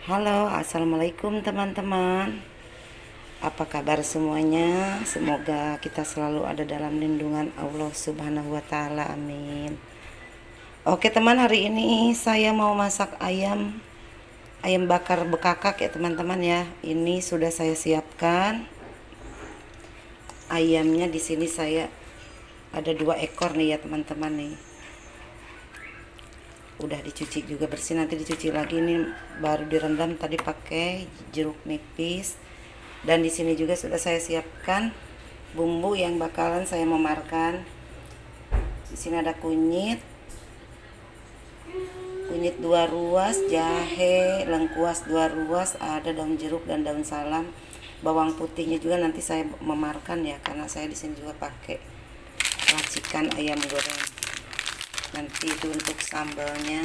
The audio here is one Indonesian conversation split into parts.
Halo, assalamualaikum teman-teman. Apa kabar semuanya? Semoga kita selalu ada dalam lindungan Allah Subhanahu wa Ta'ala. Amin. Oke, teman, hari ini saya mau masak ayam bakar bekakak ya, teman-teman ya. Ini sudah saya siapkan. Ayamnya di sini saya ada 2 ekor nih ya, teman-teman nih. Udah dicuci juga bersih, nanti dicuci lagi. Ini baru direndam tadi pakai jeruk nipis. Dan di sini juga sudah saya siapkan bumbu yang bakalan saya memarkan. Di sini ada kunyit 2 ruas, jahe lengkuas 2 ruas, ada daun jeruk dan daun salam. Bawang putihnya juga nanti saya memarkan ya, karena saya di sini juga pakai racikan ayam goreng. Nanti itu untuk sambalnya.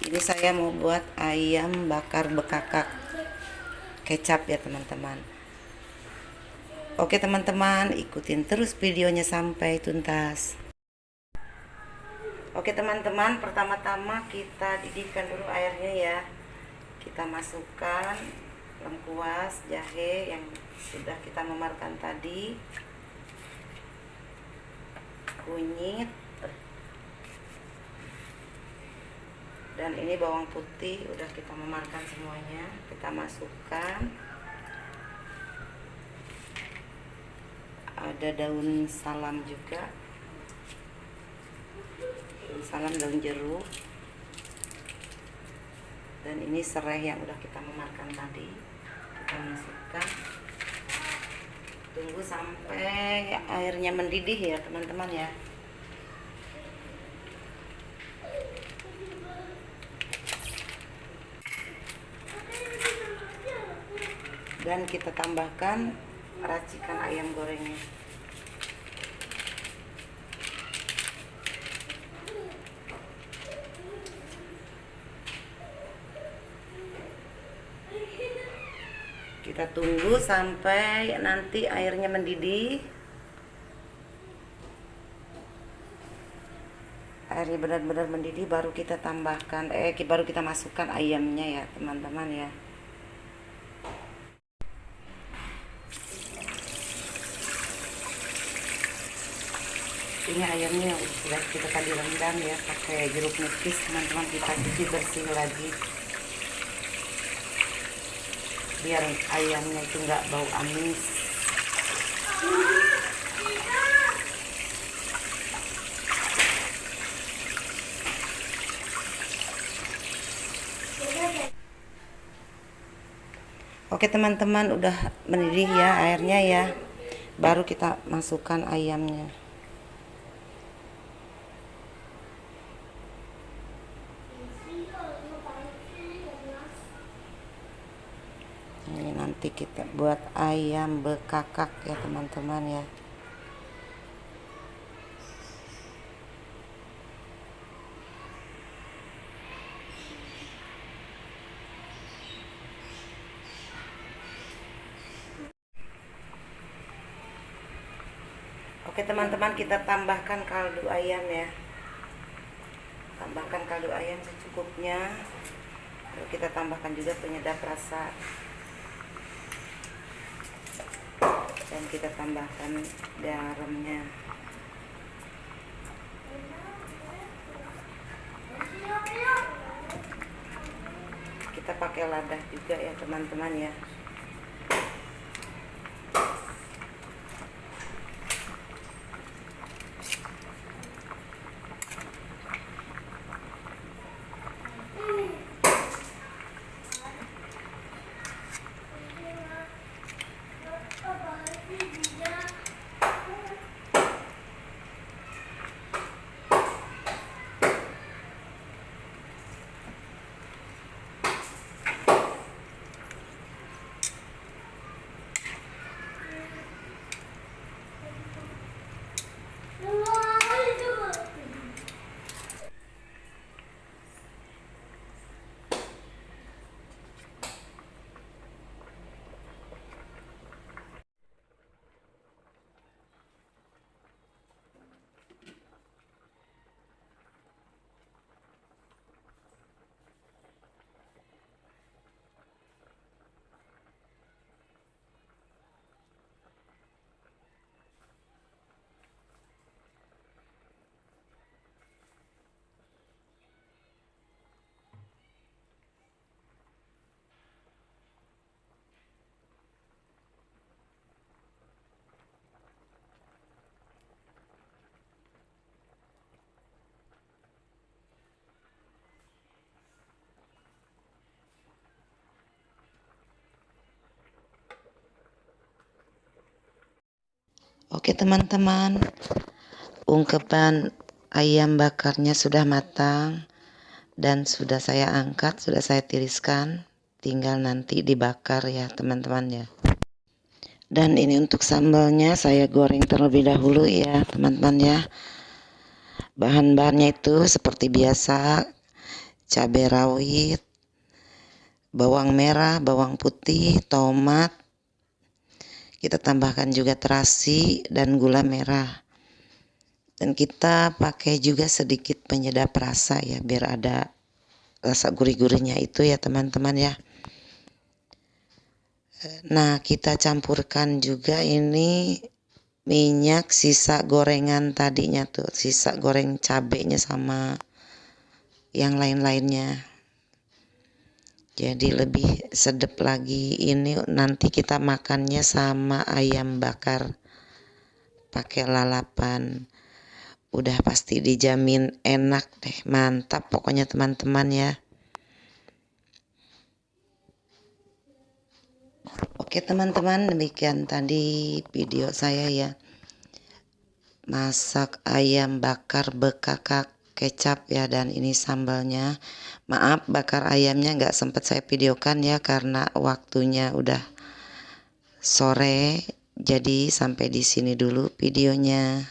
Ini saya mau buat ayam bakar bekakak kecap ya, teman-teman. Oke teman-teman, ikutin terus videonya sampai tuntas. Oke teman-teman, pertama-tama kita didihkan dulu airnya ya. Kita masukkan lengkuas, jahe yang sudah kita memarkan tadi, kunyit, dan ini bawang putih udah kita memarkan semuanya. Kita masukkan, ada daun salam juga, daun salam, daun jeruk, dan ini serai yang udah kita memarkan tadi. Kita masukkan, tunggu sampai airnya mendidih ya teman-teman ya. Dan kita tambahkan racikan ayam gorengnya. Kita tunggu sampai nanti airnya mendidih. Airnya benar-benar mendidih baru kita tambahkan baru kita masukkan ayamnya ya teman-teman ya. Ini ayamnya sudah kita tadi rendam ya pakai jeruk nipis, teman-teman. Kita cuci bersih lagi biar ayamnya itu nggak bau amis. Oke teman-teman, udah mendidih ya airnya ya, baru kita masukkan ayamnya. Ini nanti kita buat ayam bekakak ya teman-teman ya. Oke teman-teman, kita tambahkan kaldu ayam ya. Tambahkan kaldu ayam secukupnya. Lalu kita tambahkan juga penyedap rasa. Dan kita tambahkan garamnya. Kita pakai lada juga ya teman-teman ya. Oke teman-teman, ungkepan ayam bakarnya sudah matang dan sudah saya angkat, sudah saya tiriskan, tinggal nanti dibakar ya teman-teman ya. Dan ini untuk sambalnya saya goreng terlebih dahulu ya teman-teman ya. Bahan-bahannya itu seperti biasa, cabai rawit, bawang merah, bawang putih, tomat. Kita tambahkan juga terasi dan gula merah. Dan kita pakai juga sedikit penyedap rasa ya, biar ada rasa gurih-gurihnya itu ya teman-teman ya. Nah, kita campurkan juga ini minyak sisa gorengan tadinya tuh, sisa goreng cabenya sama yang lain-lainnya. Jadi lebih sedap lagi. Ini nanti kita makannya sama ayam bakar pakai lalapan. Udah pasti dijamin enak deh, mantap pokoknya teman-teman ya. Oke teman-teman, demikian tadi video saya ya. Masak ayam bakar bekakak kecap ya, dan ini sambalnya. Maaf bakar ayamnya nggak sempat saya videokan ya karena waktunya udah sore. Jadi sampai di sini dulu videonya.